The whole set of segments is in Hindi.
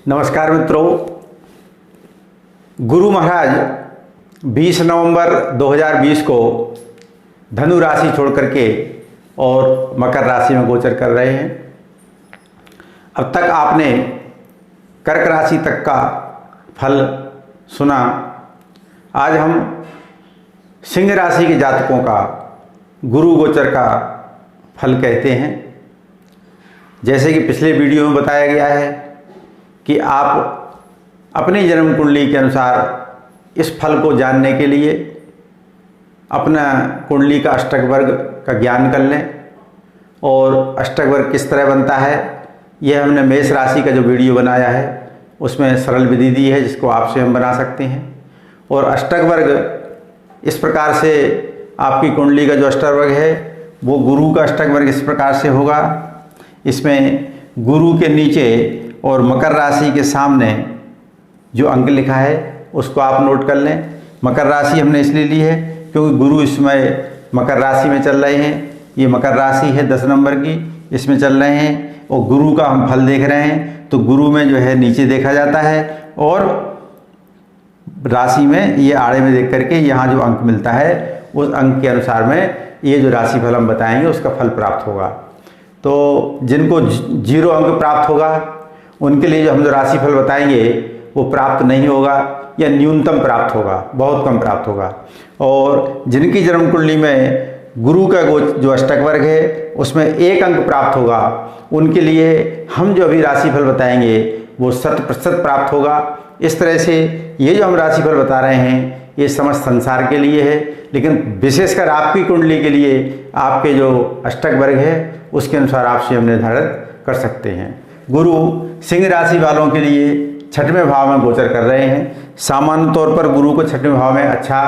नमस्कार मित्रों, गुरु महाराज 20 नवंबर 2020 को धनु राशि छोड़ करके और मकर राशि में गोचर कर रहे हैं। अब तक आपने कर्क राशि तक का फल सुना। आज हम सिंह राशि के जातकों का गुरु गोचर का फल कहते हैं। जैसे कि पिछले वीडियो में बताया गया है कि आप अपनी जन्म कुंडली के अनुसार इस फल को जानने के लिए अपना कुंडली का अष्टक वर्ग का ज्ञान कर लें। और अष्टक वर्ग किस तरह बनता है, यह हमने मेष राशि का जो वीडियो बनाया है उसमें सरल विधि दी है, जिसको आप स्वयं बना सकते हैं। और अष्टक वर्ग इस प्रकार से आपकी कुंडली का जो अष्टक वर्ग है वो गुरु का अष्टक वर्ग इस प्रकार से होगा। इसमें गुरु के नीचे और मकर राशि के सामने जो अंक लिखा है उसको आप नोट कर लें। मकर राशि हमने इसलिए ली है क्योंकि गुरु इस समय मकर राशि में चल रहे हैं। ये मकर राशि है 10 नंबर की, इसमें चल रहे हैं और गुरु का हम फल देख रहे हैं। तो गुरु में जो है नीचे देखा जाता है और राशि में ये आड़े में देख करके यहाँ जो अंक मिलता है उस अंक के अनुसार में ये जो राशि फल हम बताएंगे उसका फल प्राप्त होगा। तो जिनको 0 अंक प्राप्त होगा उनके लिए जो हम जो राशि फल बताएंगे वो प्राप्त नहीं होगा या न्यूनतम प्राप्त होगा, बहुत कम प्राप्त होगा। और जिनकी जन्म कुंडली में गुरु का जो अष्टक वर्ग है उसमें 1 अंक प्राप्त होगा, उनके लिए हम जो अभी राशि फल बताएंगे वो 100% प्राप्त होगा। इस तरह से ये जो हम राशि फल बता रहे हैं ये समस्त संसार के लिए है, लेकिन विशेषकर आपकी कुंडली के लिए आपके जो अष्टक वर्ग है उसके अनुसार आप स्वयं निर्धारित कर सकते हैं। गुरु सिंह राशि वालों के लिए 6वें भाव में गोचर कर रहे हैं। सामान्य तौर पर गुरु को 6वें भाव में अच्छा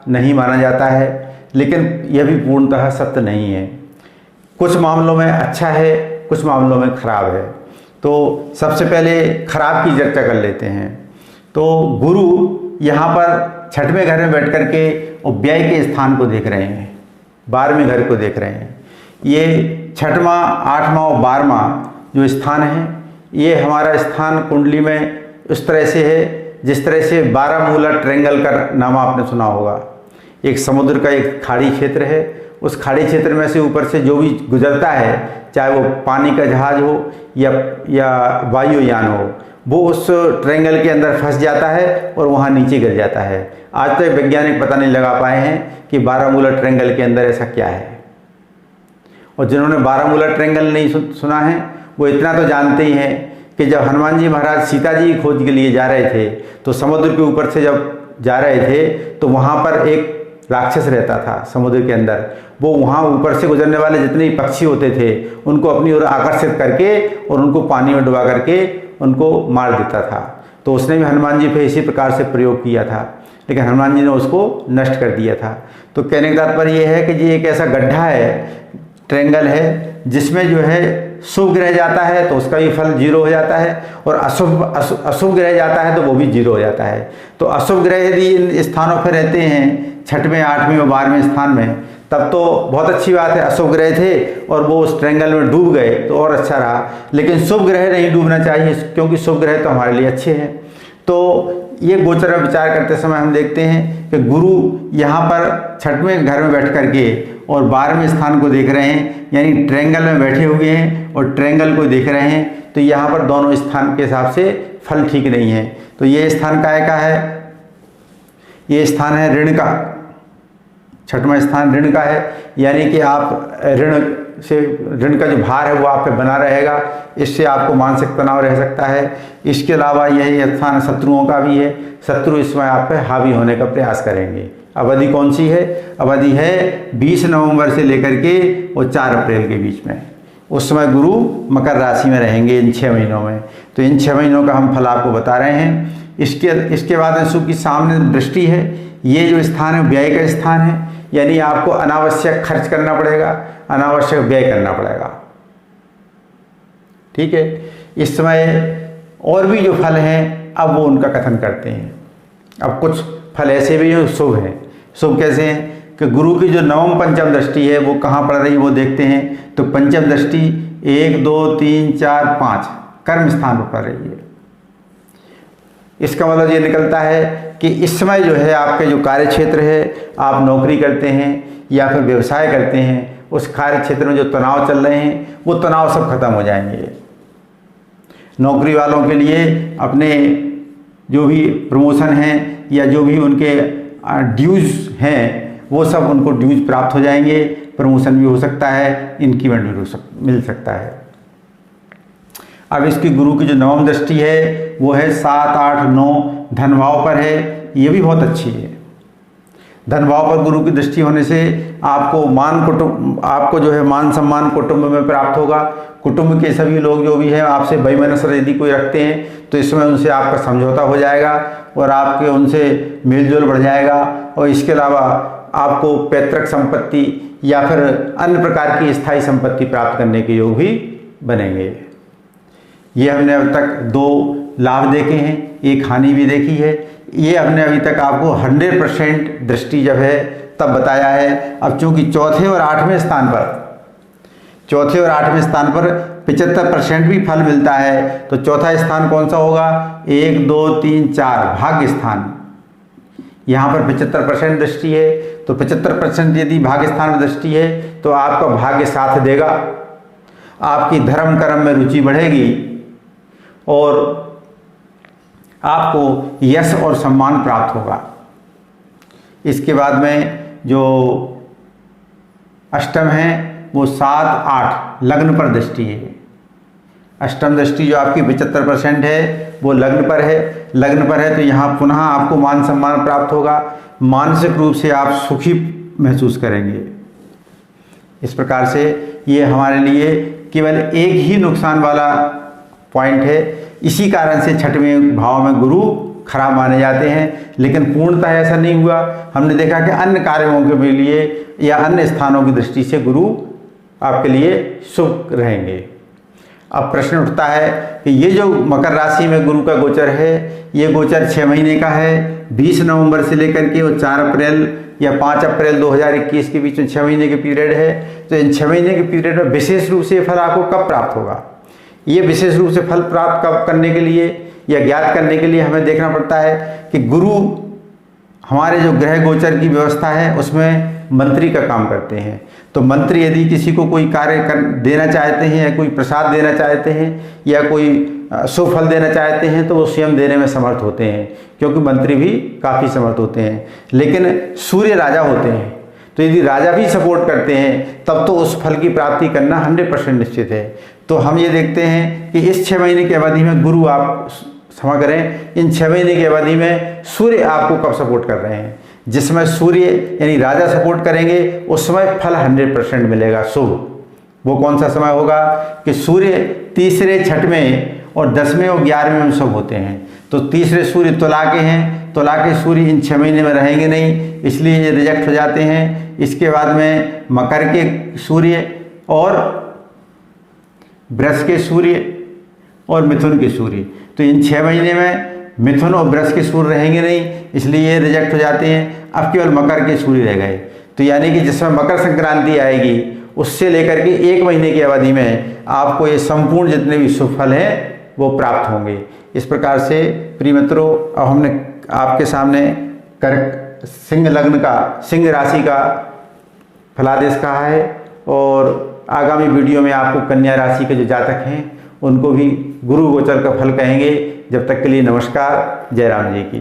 नहीं माना जाता है, लेकिन यह भी पूर्णतः सत्य नहीं है। कुछ मामलों में अच्छा है, कुछ मामलों में खराब है। तो सबसे पहले खराब की चर्चा कर लेते हैं। तो गुरु यहाँ पर 6वें घर में बैठ कर के और व्यय के स्थान को देख रहे हैं, 12वें घर को देख रहे हैं। ये 6वां, 8वां और 12वां जो स्थान है ये हमारा स्थान कुंडली में उस तरह से है जिस तरह से 12 मूला ट्रायंगल का नाम आपने सुना होगा। एक समुद्र का एक खाड़ी क्षेत्र है, उस खाड़ी क्षेत्र में से ऊपर से जो भी गुजरता है, चाहे वो पानी का जहाज हो या वायुयान हो, वो उस ट्रायंगल के अंदर फंस जाता है और वहाँ नीचे गिर जाता है। आज तक वैज्ञानिक पता नहीं लगा पाए हैं कि 12 मूला ट्रायंगल के अंदर ऐसा क्या है। और जिन्होंने 12 मूला ट्रायंगल नहीं सुना है वो इतना तो जानते ही हैं कि जब हनुमान जी महाराज सीता जी की खोज के लिए जा रहे थे तो समुद्र के ऊपर से जब जा रहे थे तो वहाँ पर एक राक्षस रहता था समुद्र के अंदर। वो वहाँ ऊपर से गुजरने वाले जितने पक्षी होते थे उनको अपनी ओर आकर्षित करके और उनको पानी में डुबा करके उनको मार देता था। तो उसने भी हनुमान जी पे इसी प्रकार से प्रयोग किया था, लेकिन हनुमान जी ने उसको नष्ट कर दिया था। तो कहने का तात्पर्य यह है कि ये एक ऐसा गड्ढा है, ट्रायंगल है, जिसमें जो है शुभ ग्रह जाता है तो उसका भी फल 0 हो जाता है और अशुभ ग्रह जाता है तो वो भी 0 हो जाता है। तो अशुभ ग्रह यदि इन स्थानों पर रहते हैं 6वें, 8वें और 12वें स्थान में, तब तो बहुत अच्छी बात है। अशुभ ग्रह थे और वो उस ट्रायंगल में डूब गए तो और अच्छा रहा, लेकिन शुभ ग्रह नहीं डूबना चाहिए क्योंकि शुभ ग्रह तो हमारे लिए अच्छे हैं। तो ये गोचर में विचार करते समय हम देखते हैं कि गुरु यहाँ पर 6वें घर में बैठ करके और 12वें स्थान को देख रहे हैं, यानी ट्रायंगल में बैठे हुए हैं और ट्रायंगल को देख रहे हैं। तो यहाँ पर दोनों स्थान के हिसाब से फल ठीक नहीं है। तो ये स्थान काय का है? ये स्थान है ऋण का। 6वां स्थान ऋण का है, यानी कि आप ऋण का जो भार है वो आप पे बना रहेगा, इससे आपको मानसिक तनाव रह सकता है। इसके अलावा यही स्थान शत्रुओं का भी है, शत्रु इसमें आप पे हावी होने का प्रयास करेंगे। अवधि कौन सी है? अवधि है 20 नवंबर से लेकर के और 4 अप्रैल के बीच में। उस समय गुरु मकर राशि में रहेंगे इन 6 महीनों में। तो इन 6 महीनों का हम फल आपको बता रहे हैं। इसके बाद शुभ की सामने दृष्टि है। ये जो स्थान है व्यय का स्थान है, यानी आपको अनावश्यक खर्च करना पड़ेगा, अनावश्यक व्यय करना पड़ेगा। ठीक है। इस समय और भी जो फल हैं अब वो उनका कथन करते हैं। अब कुछ फल ऐसे भी हैं शुभ हैं। शुभ कैसे हैं कि गुरु की जो नवम पंचम दृष्टि है वो कहाँ पड़ रही है वो देखते हैं। तो पंचम दृष्टि 1, 2, 3, 4, 5 कर्म स्थान पर पड़ रही है। इसका मतलब ये निकलता है कि इस समय जो है आपके जो कार्य क्षेत्र है, आप नौकरी करते हैं या फिर व्यवसाय करते हैं, उस कार्य क्षेत्र में जो तनाव चल रहे हैं वो तनाव सब खत्म हो जाएंगे। नौकरी वालों के लिए अपने जो भी प्रमोशन हैं या जो भी उनके ड्यूज हैं वो सब उनको ड्यूज प्राप्त हो जाएंगे, प्रमोशन भी हो सकता है, इंक्रीमेंट भी मिल सकता है। अब इसकी गुरु की जो नवम दृष्टि है वो है 7, 8, 9 धन भाव पर है, ये भी बहुत अच्छी है। धन भाव पर गुरु की दृष्टि होने से आपको जो है मान सम्मान कुटुंब में प्राप्त होगा। कुटुंब के सभी लोग जो भी हैं आपसे बेमनसर यदि कोई रखते हैं तो इस समय उनसे आपका समझौता हो जाएगा और आपके उनसे मेलजोल बढ़ जाएगा। और इसके अलावा आपको पैतृक संपत्ति या फिर अन्य प्रकार की स्थायी संपत्ति प्राप्त करने के योग भी बनेंगे। ये हमने अब तक 2 लाभ देखे हैं, एक हानि भी देखी है। ये हमने अभी तक आपको 100% दृष्टि जब है तब बताया है। अब चूंकि चौथे और 8वें स्थान पर 75% भी फल मिलता है, तो चौथा स्थान कौन सा होगा? 1, 2, 3, 4 भाग्य स्थान। यहाँ पर 75% दृष्टि है, तो 75% यदि भाग्य स्थान में दृष्टि है तो आपका भाग्य साथ देगा, आपकी धर्म कर्म में रुचि बढ़ेगी और आपको यश और सम्मान प्राप्त होगा। इसके बाद में जो अष्टम है वो 7, 8 लग्न पर दृष्टि है। अष्टम दृष्टि जो आपकी 75% है वो लग्न पर है तो यहाँ पुनः आपको मान सम्मान प्राप्त होगा, मानसिक रूप से आप सुखी महसूस करेंगे। इस प्रकार से ये हमारे लिए केवल एक ही नुकसान वाला पॉइंट है। इसी कारण से छठवें भाव में गुरु खराब माने जाते हैं, लेकिन पूर्णतः ऐसा नहीं हुआ। हमने देखा कि अन्य कार्यों के लिए या अन्य स्थानों की दृष्टि से गुरु आपके लिए शुभ रहेंगे। अब प्रश्न उठता है कि ये जो मकर राशि में गुरु का गोचर है, ये गोचर 6 महीने का है, 20 नवंबर से लेकर के वो 4 अप्रैल या 5 अप्रैल 2021 के बीच में 6 महीने के पीरियड है। तो इन 6 महीने के पीरियड में विशेष रूप से फल आपको कब प्राप्त होगा? ये विशेष रूप से फल प्राप्त कब करने के लिए या ज्ञात करने के लिए हमें देखना पड़ता है कि गुरु हमारे जो ग्रह गोचर की व्यवस्था है उसमें मंत्री का काम करते हैं। तो मंत्री यदि किसी को कोई कार्य देना चाहते हैं या कोई प्रसाद देना चाहते हैं या कोई शुभ फल देना चाहते हैं तो वो स्वयं देने में समर्थ होते हैं, क्योंकि मंत्री भी काफ़ी समर्थ होते हैं। लेकिन सूर्य राजा होते हैं, तो यदि राजा भी सपोर्ट करते हैं तब तो उस फल की प्राप्ति करना 100% निश्चित है। तो हम ये देखते हैं कि इस 6 महीने की अवधि में गुरु आप क्षमा करें, इन 6 महीने की अवधि में सूर्य आपको कब सपोर्ट कर रहे हैं? जिसमें सूर्य यानी राजा सपोर्ट करेंगे उस समय फल 100% मिलेगा शुभ। वो कौन सा समय होगा कि सूर्य तीसरे, छठवें और 10वें और 11वें में शुभ होते हैं। तो तीसरे सूर्य तुला के हैं, तुला के सूर्य इन 6 महीने में रहेंगे नहीं, इसलिए ये रिजेक्ट हो जाते हैं। इसके बाद में मकर के सूर्य और वृष के सूर्य और मिथुन के सूर्य, तो इन 6 महीने में मिथुन और वृष के सूर्य रहेंगे नहीं, इसलिए ये रिजेक्ट हो जाते हैं। अब केवल मकर के सूर्य रह गए। तो यानी कि जिसमें मकर संक्रांति आएगी उससे लेकर के 1 महीने की अवधि में आपको ये संपूर्ण जितने भी शुभ फल हैं वो प्राप्त होंगे। इस प्रकार से प्रिय मित्रों, अब हमने आपके सामने सिंह लग्न का, सिंह राशि का फलादेश कहा है और आगामी वीडियो में आपको कन्या राशि के जो जातक हैं उनको भी गुरु गोचर का फल कहेंगे। जब तक के लिए नमस्कार। जय राम जी की।